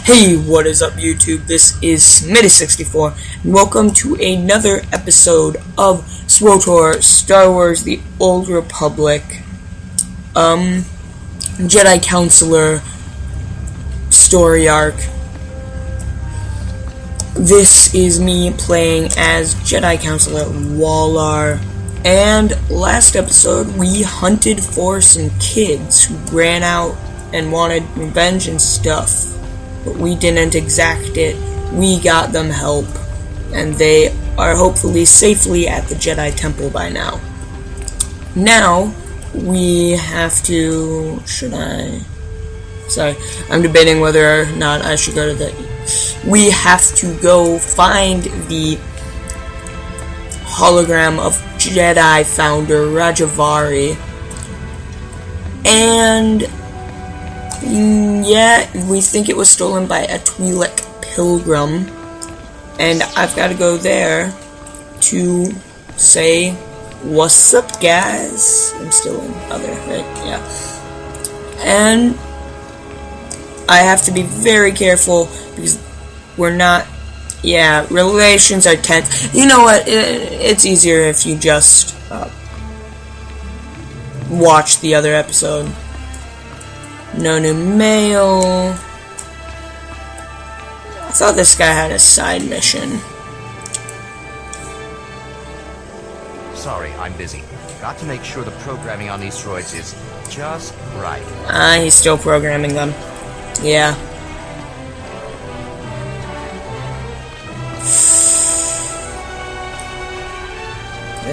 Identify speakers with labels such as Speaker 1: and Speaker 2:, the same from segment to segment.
Speaker 1: Hey, what is up YouTube? This is Smitty64, and welcome to another episode of SWTOR, Star Wars The Old Republic, Jedi Counselor story arc. This is me playing as Jedi Counselor Walar, and last episode we hunted for some kids who ran out and wanted revenge and stuff. But we didn't exact it. We got them help, and they are hopefully safely at the Jedi Temple by now. Now, we have to... I'm debating whether or not I should go to the... We have to go find the hologram of Jedi founder Rajavari. And... yeah, we think it was stolen by a Twi'lik pilgrim, and I've got to go there to say, what's up, guys? I'm still in other, right? Yeah. And I have to be very careful, because we're not, relations are tense. You know what, it's easier if you just watch the other episode. No new mail. I thought this guy had a side mission.
Speaker 2: Sorry, I'm busy. Got to make sure the programming on these droids is just right.
Speaker 1: He's still programming them. Yeah.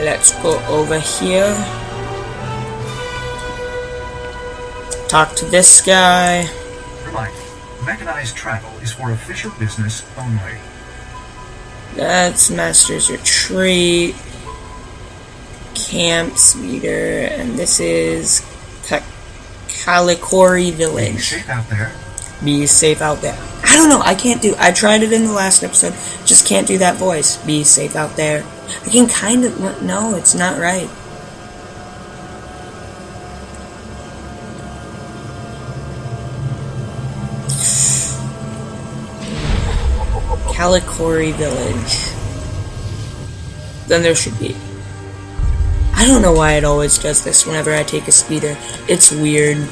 Speaker 1: Let's go over here. Talk to this guy.
Speaker 3: Reminder, mechanized travel is for official business only.
Speaker 1: That's Master's Retreat. Camp Speeder. And this is Kalikori Village.
Speaker 3: Be safe out there.
Speaker 1: Be safe out there. I don't know, I tried it in the last episode. Just can't do that voice. Be safe out there. I can kind of... No, it's not right. Kalikori Village. Then there should be... I don't know why it always does this whenever I take a speeder. It's weird.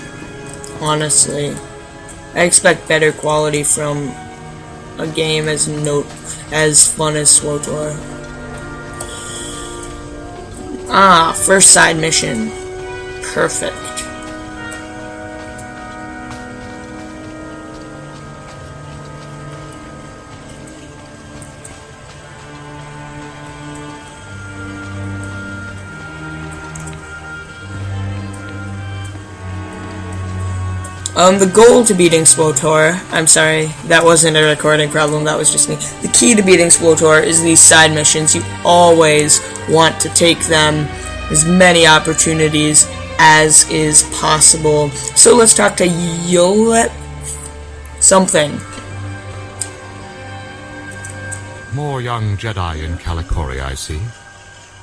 Speaker 1: Honestly. I expect better quality from a game as fun as SWTOR. First side mission. Perfect. The goal to beating SWTOR, I'm sorry, that wasn't a recording problem, that was just me. The key to beating SWTOR is these side missions. You always want to take them as many opportunities as is possible. So let's talk to Yolet something.
Speaker 4: More young Jedi in Kalikori, I see.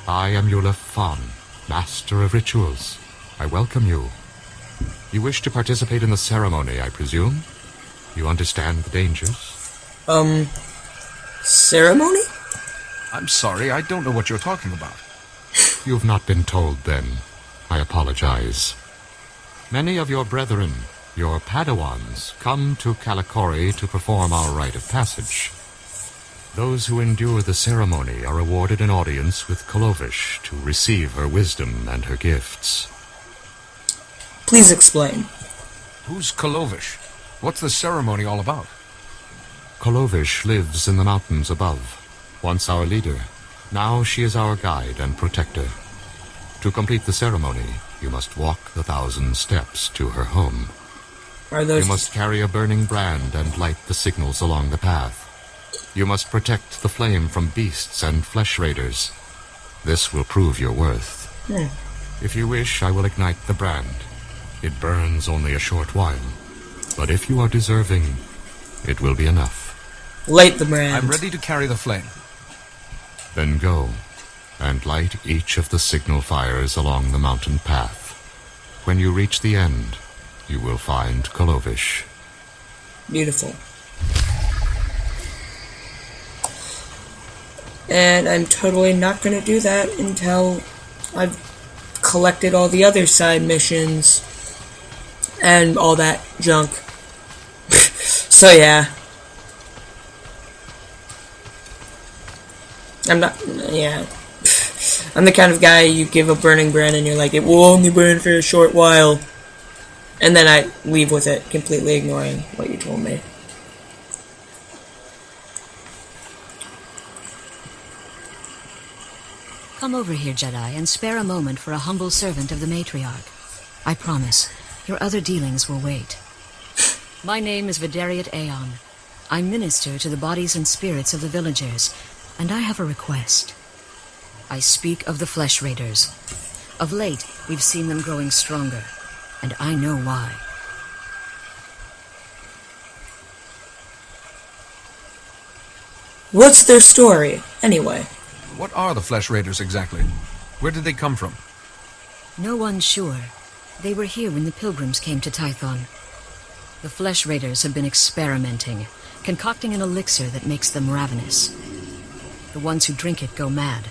Speaker 4: I am Yulef Fan, Master of Rituals. I welcome you. You wish to participate in the ceremony, I presume? You understand the dangers?
Speaker 1: Ceremony?
Speaker 5: I'm sorry, I don't know what you're talking about.
Speaker 4: You've not been told, then. I apologize. Many of your brethren, your Padawans, come to Kalikori to perform our rite of passage. Those who endure the ceremony are awarded an audience with Kolovish to receive her wisdom and her gifts.
Speaker 1: Please explain.
Speaker 5: Who's Kolovish? What's the ceremony all about?
Speaker 4: Kolovish lives in the mountains above. Once our leader, now she is our guide and protector. To complete the ceremony, you must walk the 1,000 steps to her home. You must carry a burning brand and light the signals along the path. You must protect the flame from beasts and flesh raiders. This will prove your worth. If you wish, I will ignite the brand. It burns only a short while, but if you are deserving, it will be enough.
Speaker 1: Light the brand.
Speaker 5: I'm ready to carry the flame.
Speaker 4: Then go, and light each of the signal fires along the mountain path. When you reach the end, you will find Kolovish.
Speaker 1: Beautiful. And I'm totally not going to do that until I've collected all the other side missions and all that junk. So yeah. I'm the kind of guy you give a burning brand and you're like, it will only burn for a short while. And then I leave with it, completely ignoring what you told me.
Speaker 6: Come over here, Jedi, and spare a moment for a humble servant of the matriarch. I promise, your other dealings will wait. My name is Vidariat Aeon. I minister to the bodies and spirits of the villagers, and I have a request. I speak of the Flesh Raiders. Of late, we've seen them growing stronger, and I know why.
Speaker 1: What's their story, anyway?
Speaker 5: What are the Flesh Raiders exactly? Where did they come from?
Speaker 6: No one's sure. They were here when the pilgrims came to Tython. The Flesh Raiders have been experimenting, concocting an elixir that makes them ravenous. The ones who drink it go mad.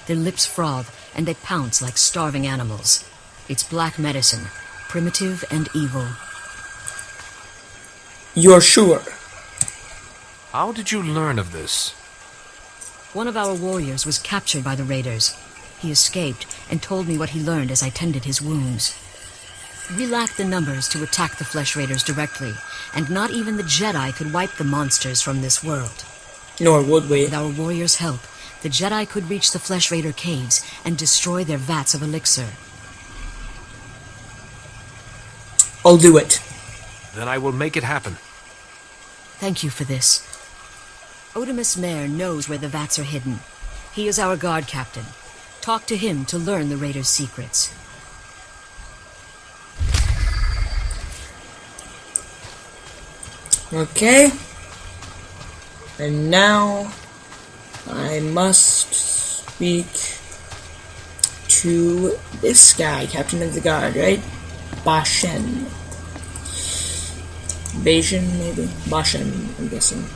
Speaker 6: Their lips froth, and they pounce like starving animals. It's black medicine, primitive and evil.
Speaker 1: You're sure?
Speaker 5: How did you learn of this?
Speaker 6: One of our warriors was captured by the raiders. He escaped and told me what he learned as I tended his wounds. We lacked the numbers to attack the Flesh Raiders directly, and not even the Jedi could wipe the monsters from this world.
Speaker 1: Nor would we.
Speaker 6: With our warriors' help, the Jedi could reach the Flesh Raider caves and destroy their vats of elixir.
Speaker 1: I'll do it.
Speaker 5: Then I will make it happen.
Speaker 6: Thank you for this. Otimus Mare knows where the vats are hidden. He is our guard captain. Talk to him to learn the Raiders' secrets.
Speaker 1: Okay. And now I must speak to this guy, Captain of the Guard, right? Bashen. Bajan, maybe? Bashen, I'm guessing.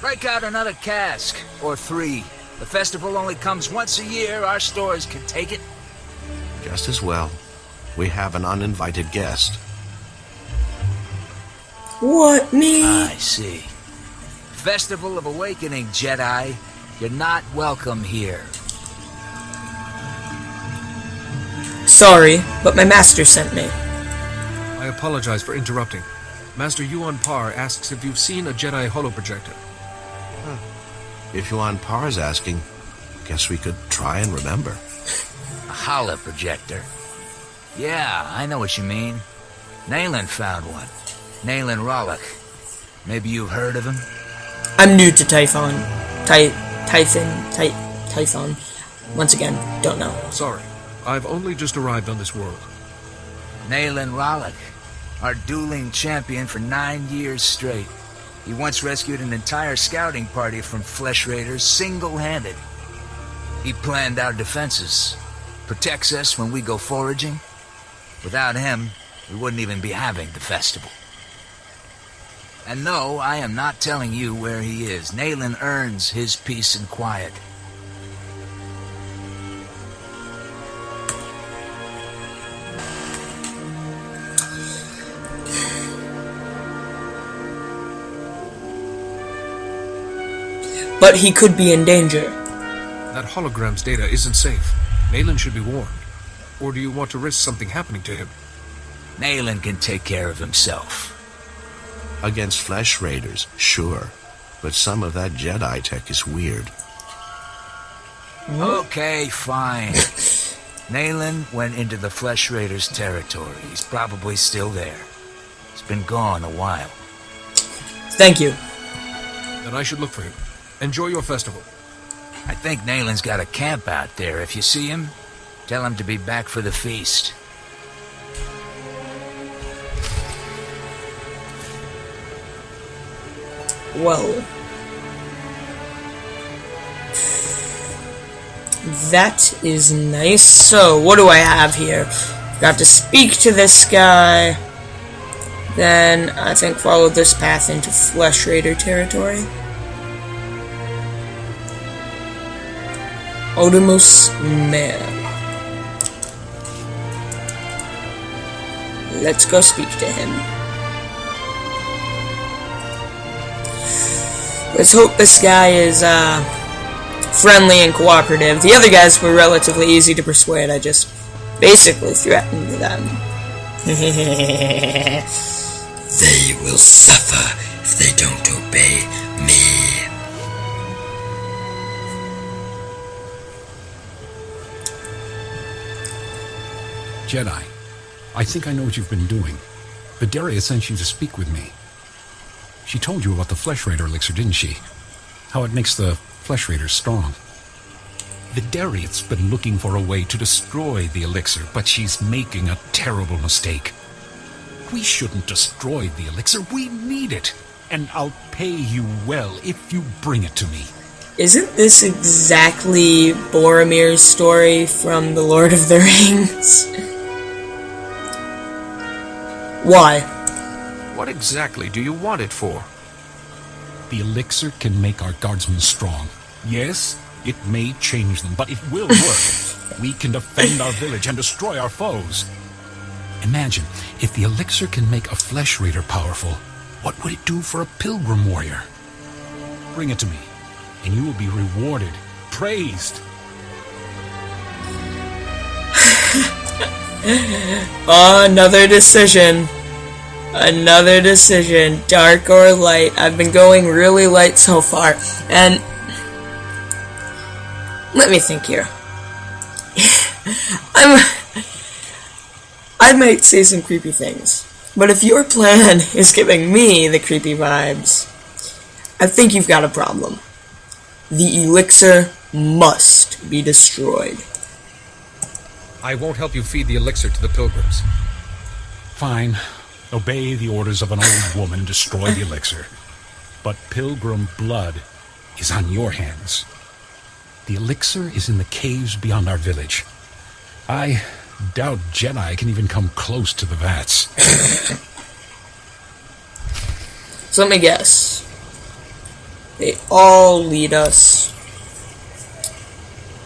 Speaker 7: Break out another cask, or 3. The festival only comes once a year. Our stores can take it.
Speaker 8: Just as well. We have an uninvited guest.
Speaker 1: What, me?
Speaker 7: I see. Festival of Awakening, Jedi. You're not welcome here.
Speaker 1: Sorry, but my master sent me.
Speaker 5: I apologize for interrupting. Master Yuan Par asks if you've seen a Jedi holoprojector.
Speaker 8: If Yuan Par's asking, guess we could try and remember.
Speaker 7: A holoprojector. Yeah, I know what you mean. Nayland found one. Nayland Rollick. Maybe you've heard of him?
Speaker 1: I'm new to Typhon. Typhon. Once again, don't know.
Speaker 5: Sorry, I've only just arrived on this world.
Speaker 7: Nayland Rollick, our dueling champion for 9 years straight. He once rescued an entire scouting party from Flesh Raiders single-handed. He planned our defenses, protects us when we go foraging. Without him, we wouldn't even be having the festival. And no, I am not telling you where he is. Nayland earns his peace and quiet.
Speaker 1: But he could be in danger.
Speaker 5: That hologram's data isn't safe. Nayland should be warned. Or do you want to risk something happening to him?
Speaker 7: Nayland can take care of himself.
Speaker 8: Against Flesh Raiders, sure. But some of that Jedi tech is weird.
Speaker 7: Okay, fine. Nayland went into the Flesh Raiders' territory. He's probably still there. He's been gone a while.
Speaker 1: Thank you.
Speaker 5: Then I should look for him. Enjoy your festival.
Speaker 7: I think Nayland's got a camp out there. If you see him, tell him to be back for the feast.
Speaker 1: Well, that is nice. So, what do I have here? Got to speak to this guy. Then, I think, follow this path into Flesh Raider territory. Odemus Man. Let's go speak to him. Let's hope this guy is, friendly and cooperative. The other guys were relatively easy to persuade. I just basically threatened them. They will suffer if they don't obey me.
Speaker 9: Jedi, I think I know what you've been doing. Vidaria sent you to speak with me. She told you about the Flesh Raider elixir, didn't she? How it makes the Flesh Raiders strong. Vidaria's been looking for a way to destroy the elixir, but she's making a terrible mistake. We shouldn't destroy the elixir, we need it. And I'll pay you well if you bring it to me.
Speaker 1: Isn't this exactly Boramir's story from The Lord of the Rings? Why?
Speaker 5: What exactly do you want it for?
Speaker 9: The elixir can make our guardsmen strong. Yes, it may change them, but it will work. We can defend our village and destroy our foes. Imagine, if the elixir can make a Flesh Raider powerful, what would it do for a pilgrim warrior? Bring it to me, and you will be rewarded, praised.
Speaker 1: Another decision. Another decision. Dark or light. I've been going really light so far. And let me think here. I might say some creepy things. But if your plan is giving me the creepy vibes, I think you've got a problem. The elixir must be destroyed.
Speaker 5: I won't help you feed the elixir to the pilgrims.
Speaker 9: Fine. Obey the orders of an old woman and destroy the elixir. But pilgrim blood is on your hands. The elixir is in the caves beyond our village. I doubt Jedi can even come close to the vats.
Speaker 1: So let me guess. They all lead us.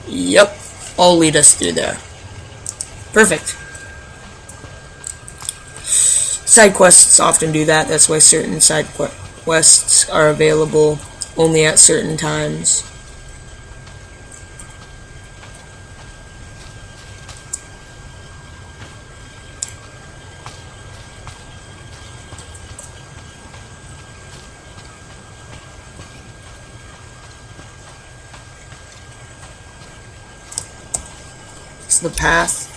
Speaker 1: Yep, all lead us through there. Perfect. Side quests often do that. That's why certain side quests are available only at certain times. It's the path.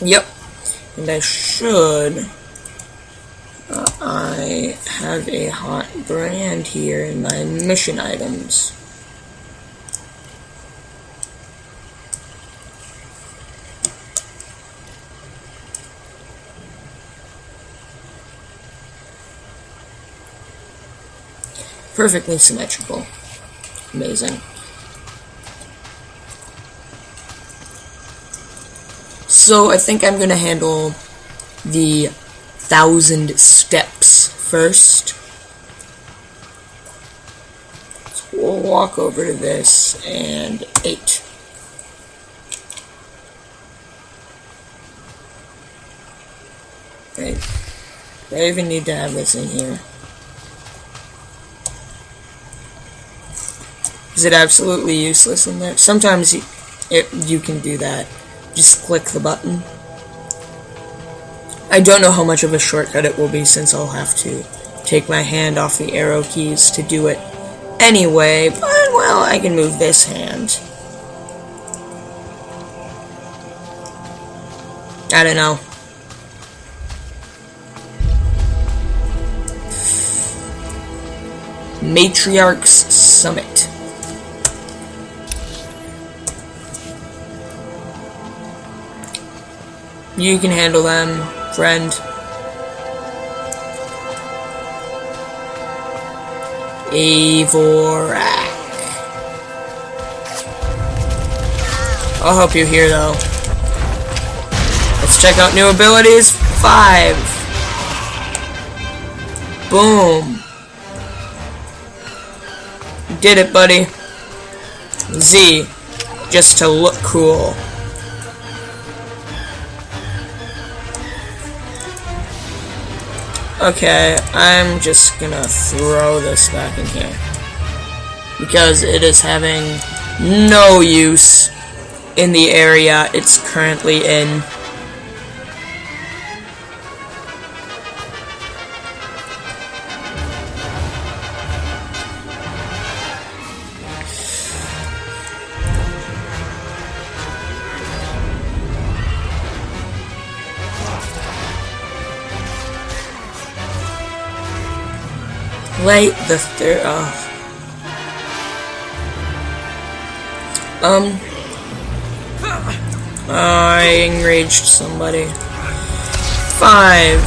Speaker 1: Yep. And I should... I have a hot brand here in my mission items. Perfectly symmetrical. Amazing. So I think I'm gonna handle the 1,000 steps first. So we'll walk over to this and 8. Right. Do I even need to have this in here? Is it absolutely useless in there? Sometimes you can do that. Just click the button. I don't know how much of a shortcut it will be since I'll have to take my hand off the arrow keys to do it anyway, but well, I can move this hand. I don't know. Matriarch's Summit. You can handle them, friend. Avorak. I'll help you here, though. Let's check out new abilities. 5. Boom. Did it, buddy. Z. Just to look cool. Okay, I'm just gonna throw this back in here. Because it is having no use in the area it's currently in. Light the third. I enraged somebody. 5.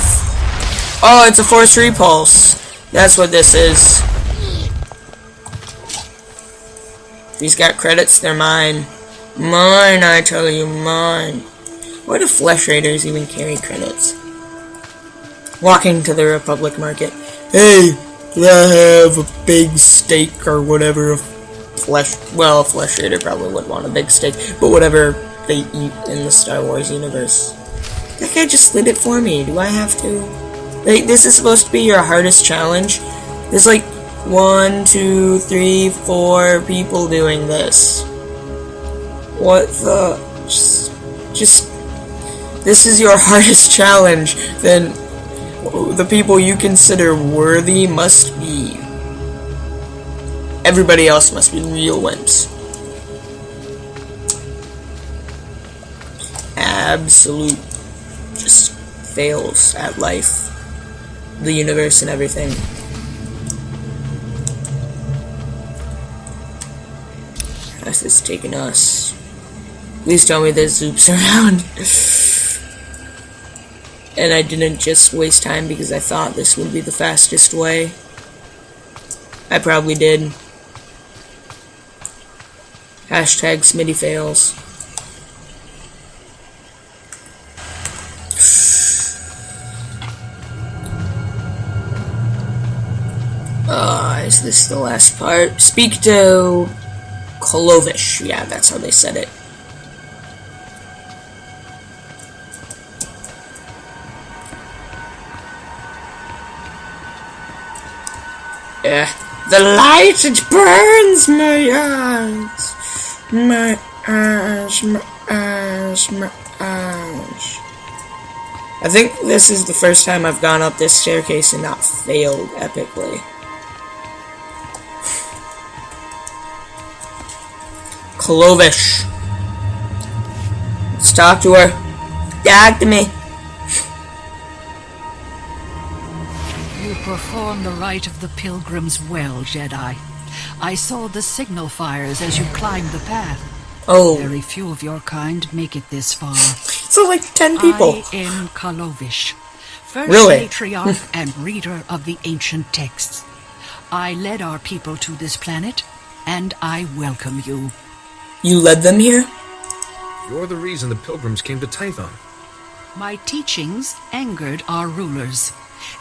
Speaker 1: Oh, it's a force repulse. That's what this is. These got credits, they're mine. Mine, I tell you, mine. Why do Flesh Raiders even carry credits? Walking to the Republic Market. Hey, can I have a big steak or whatever? A Flesh Raider probably would want a big steak, but whatever they eat in the Star Wars universe. That guy just slid it for me. Do I have to? Like, this is supposed to be your hardest challenge. There's like 1, 2, 3, 4 people doing this. What the? Just. This is your hardest challenge. Then the people you consider worthy must be. Everybody else must be real wimps. Absolute just fails at life, the universe, and everything. How's this taking us? Please tell me there's Zoops around. And I didn't just waste time because I thought this would be the fastest way. I probably did. Hashtag Smitty fails. Is this the last part? Speak to Clovish. Yeah, that's how they said it. The light, it burns my eyes. My eyes, my eyes, my eyes. I think this is the first time I've gone up this staircase and not failed epically. Clovish. Let's talk to her. Talk to me.
Speaker 10: You perform the rite of the pilgrims well, Jedi. I saw the signal fires as you climbed the path.
Speaker 1: Oh.
Speaker 10: Very few of your kind make it this far.
Speaker 1: So like 10 people.
Speaker 10: I am Kalovish, first
Speaker 1: Really?
Speaker 10: matriarch and reader of the ancient texts. I led our people to this planet, and I welcome you.
Speaker 1: You led them here?
Speaker 5: You're the reason the pilgrims came to Tython.
Speaker 10: My teachings angered our rulers.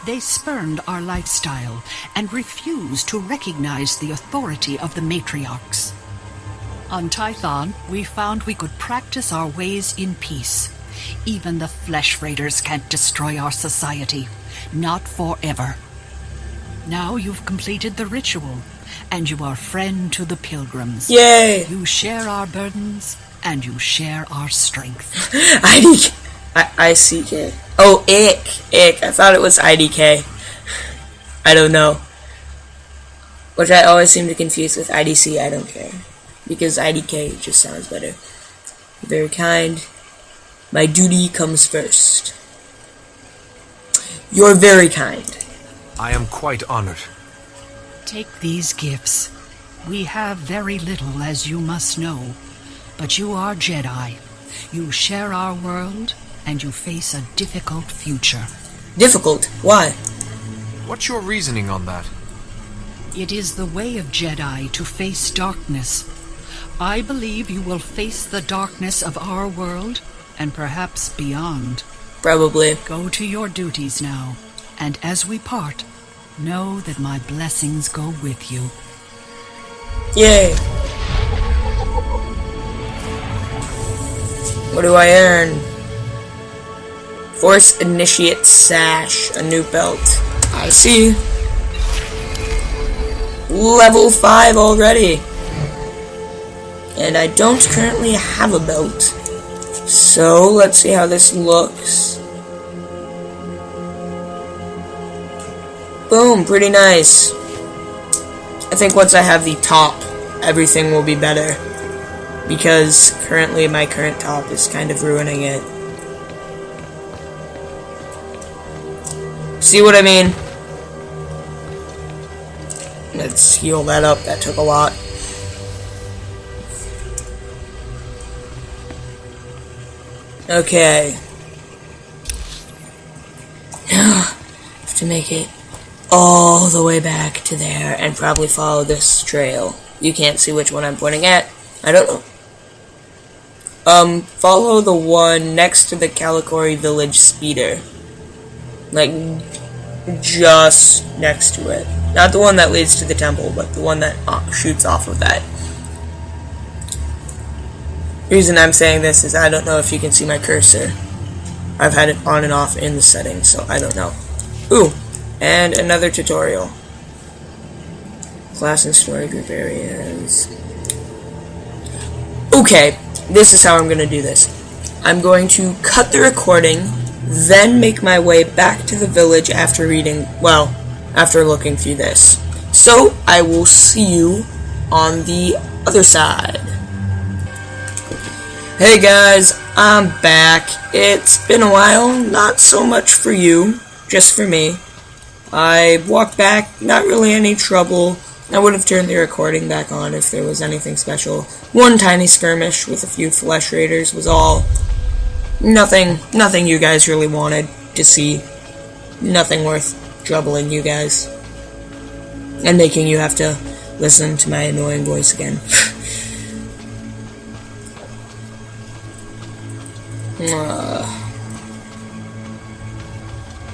Speaker 10: They spurned our lifestyle and refused to recognize the authority of the matriarchs. On Tython, we found we could practice our ways in peace. Even the Flesh Raiders can't destroy our society. Not forever. Now you've completed the ritual, and you are friend to the pilgrims.
Speaker 1: Yay!
Speaker 10: You share our burdens, and you share our strength.
Speaker 1: ICK. Oh, Ick. I thought it was IDK. I don't know. Which I always seem to confuse with IDC. I don't care. Because IDK just sounds better. Very kind. My duty comes first. You're very kind.
Speaker 5: I am quite honored.
Speaker 10: Take these gifts. We have very little, as you must know. But you are Jedi. You share our world, and you face a difficult future.
Speaker 1: Difficult? Why?
Speaker 5: What's your reasoning on that?
Speaker 10: It is the way of Jedi to face darkness. I believe you will face the darkness of our world, and perhaps beyond.
Speaker 1: Probably.
Speaker 10: Go to your duties now, and as we part, know that my blessings go with you.
Speaker 1: Yay! What do I earn? Force Initiate Sash, a new belt. I see. Level 5 already. And I don't currently have a belt. So, let's see how this looks. Boom, pretty nice. I think once I have the top, everything will be better. Because currently my current top is kind of ruining it. See what I mean? Let's heal that up. That took a lot. Okay. Now, have to make it all the way back to there and probably follow this trail. You can't see which one I'm pointing at. I don't know. Follow the one next to the Calicori Village speeder. Like, just next to it. Not the one that leads to the temple, but the one that shoots off of that. The reason I'm saying this is I don't know if you can see my cursor. I've had it on and off in the settings, so I don't know. Ooh, and another tutorial. Class and story group areas. Okay, this is how I'm going to do this. I'm going to cut the recording, then make my way back to the village after reading, well, after looking through this. So, I will see you on the other side. Hey guys, I'm back. It's been a while, not so much for you, just for me. I walked back, not really any trouble. I would have turned the recording back on if there was anything special. One tiny skirmish with a few flesh raiders was all. Nothing you guys really wanted to see. Nothing worth troubling you guys. And making you have to listen to my annoying voice again.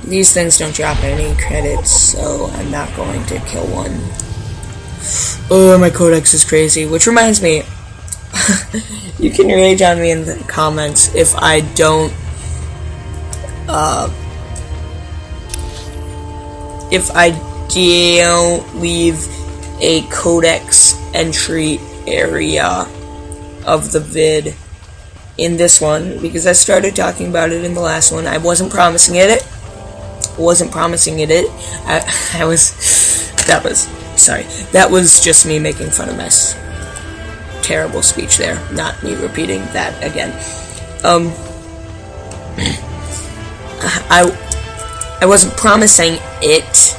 Speaker 1: These things don't drop any credits, so I'm not going to kill one. Oh, my codex is crazy. Which reminds me, you can rage on me in the comments if I don't, leave a codex entry area of the vid in this one, because I started talking about it in the last one. I wasn't promising it. That was just me making fun of my terrible speech there, not me repeating that again. I wasn't promising it.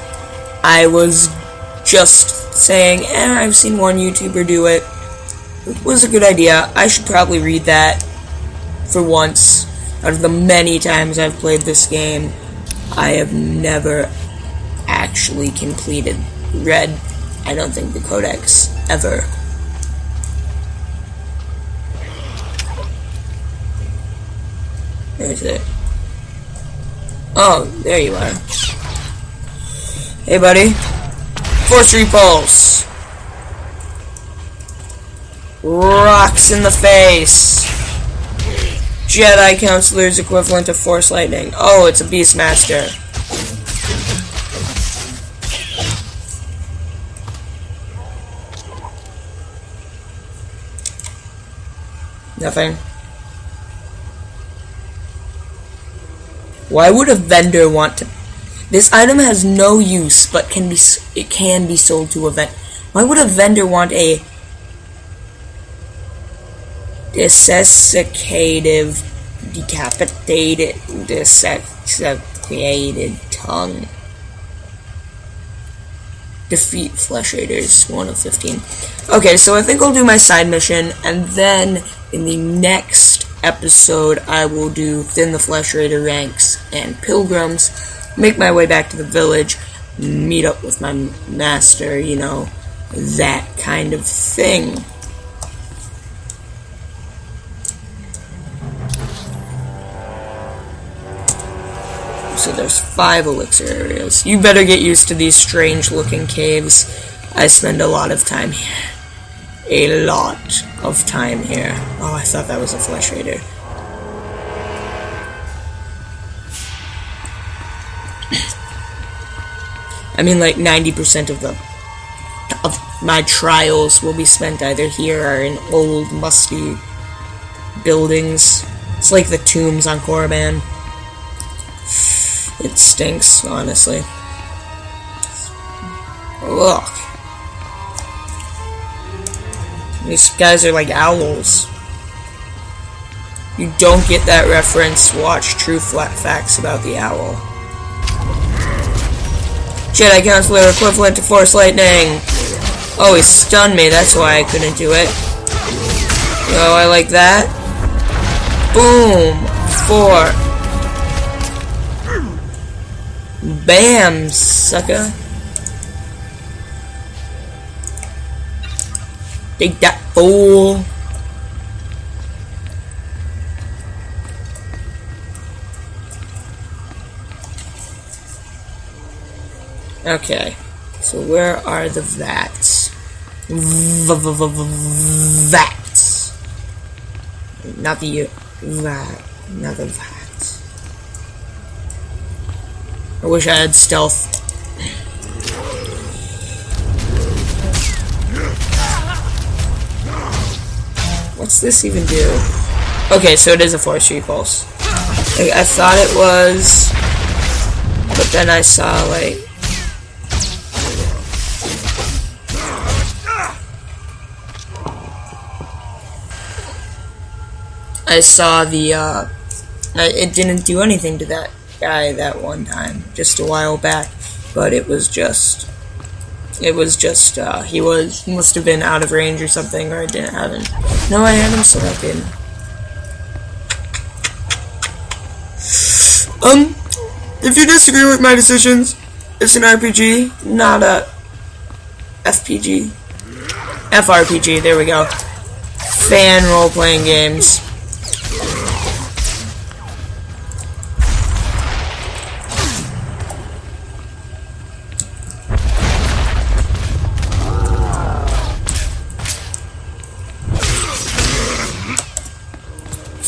Speaker 1: I was just saying, I've seen one YouTuber do it. It was a good idea. I should probably read that for once. Out of the many times I've played this game, I have never actually read, I don't think, the codex ever. Where is it? Oh, there you are. Hey, buddy. Force Repulse. Rocks in the face. Jedi Counselor's equivalent of Force Lightning. Oh, it's a Beastmaster. Nothing. Why would a vendor want to... This item has no use, but it can be sold to a vendor. Why would a vendor want a desiccated tongue? Defeat Flesh Raiders, 1 of 15. Okay, so I think I'll do my side mission, and then in the next episode I will do Thin the Flesh Raider ranks and pilgrims, make my way back to the village, meet up with my master, you know, that kind of thing. So there's 5 elixir areas. You better get used to these strange looking caves. I spend a lot of time here. A lot of time here. Oh, I thought that was a flesh raider. I mean, like 90% of my trials will be spent either here or in old, musty buildings. It's like the tombs on Korriban. It stinks, honestly. Look. These guys are like owls. You don't get that reference, watch True Facts about the owl. Jedi Counselor equivalent to Force Lightning. Oh, he stunned me, that's why I couldn't do it. Oh, I like that. Boom! 4. Bam, sucker. Take that, fool. Okay, so where are the vats? Vats. Not the vat. Not the vats. I wish I had stealth. What's this even do? Okay, so it is a force repulse. Like, I thought it was, but then I saw, like, I saw the, it didn't do anything to that guy that one time, just a while back, but it was just, he must have been out of range or something, or I didn't have him. No, I had him selected. If you disagree with my decisions, it's an RPG, not a FPG. FRPG, there we go. Fan role-playing games.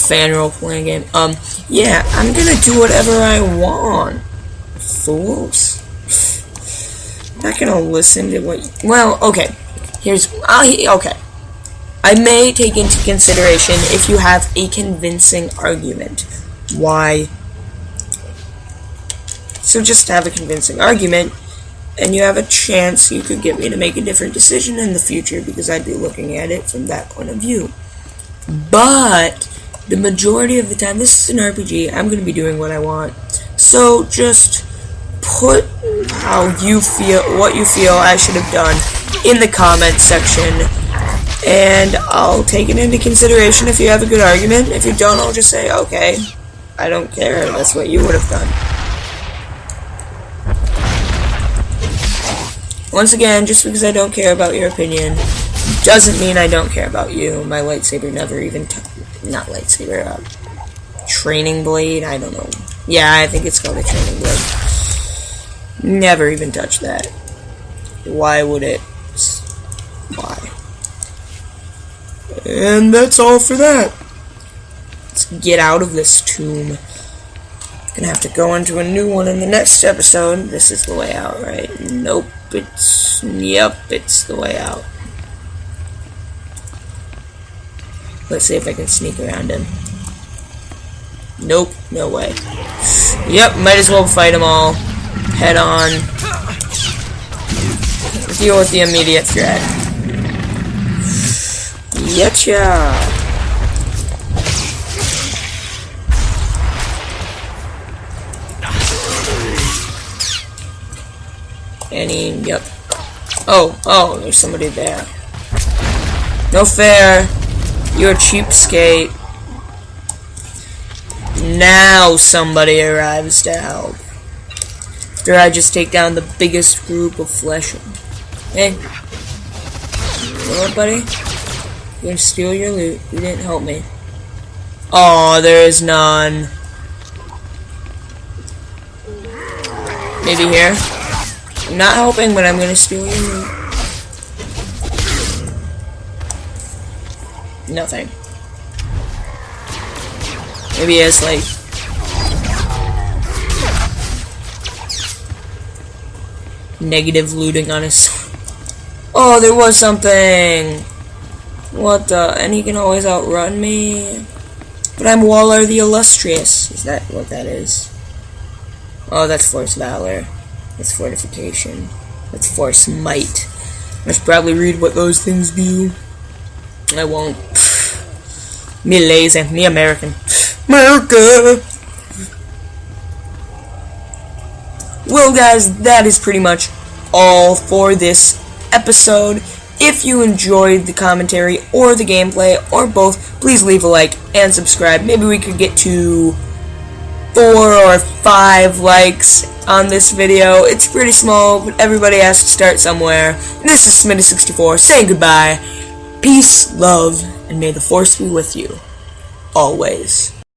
Speaker 1: Fan role-playing game. Yeah, I'm gonna do whatever I want. Fools. Not gonna listen to what you, well, okay. Okay. I may take into consideration if you have a convincing argument. Why? So just have a convincing argument, and you have a chance you could get me to make a different decision in the future, because I'd be looking at it from that point of view. But the majority of the time, this is an RPG, I'm going to be doing what I want. So just put how you feel, what you feel I should have done in the comments section, and I'll take it into consideration if you have a good argument. If you don't, I'll just say, okay, I don't care, that's what you would have done. Once again, just because I don't care about your opinion doesn't mean I don't care about you. My lightsaber never even not lightsaber, training blade, I don't know. Yeah, I think it's called a training blade. Never even touched that. Why would it? Why? And that's all for that. Let's get out of this tomb. Gonna have to go into a new one in the next episode. This is the way out, right? Nope, yep, it's the way out. Let's see if I can sneak around him. Nope, no way. Yep, might as well fight them all. Head on. Deal with the immediate threat. Yetcha! Yep. Oh, there's somebody there. No fair. You're a cheapskate. Now somebody arrives to help. After I just take down the biggest group of flesh. Hey. What up, buddy? I'm gonna steal your loot. You didn't help me. Oh, there is none. Maybe here. I'm not helping, but I'm gonna steal your loot. Nothing. Maybe he has, like... negative looting on his... Oh, there was something! What the... And he can always outrun me. But I'm Waller the Illustrious. Is that what that is? Oh, that's Force Valor. That's Fortification. That's Force Might. I should probably read what those things do. I won't. Me lazy. Me American. America! Well, guys, that is pretty much all for this episode. If you enjoyed the commentary or the gameplay or both, please leave a like and subscribe. Maybe we could get to 4 or 5 likes on this video. It's pretty small, but everybody has to start somewhere. This is SWTOR saying goodbye. Peace, love, and may the Force be with you. Always.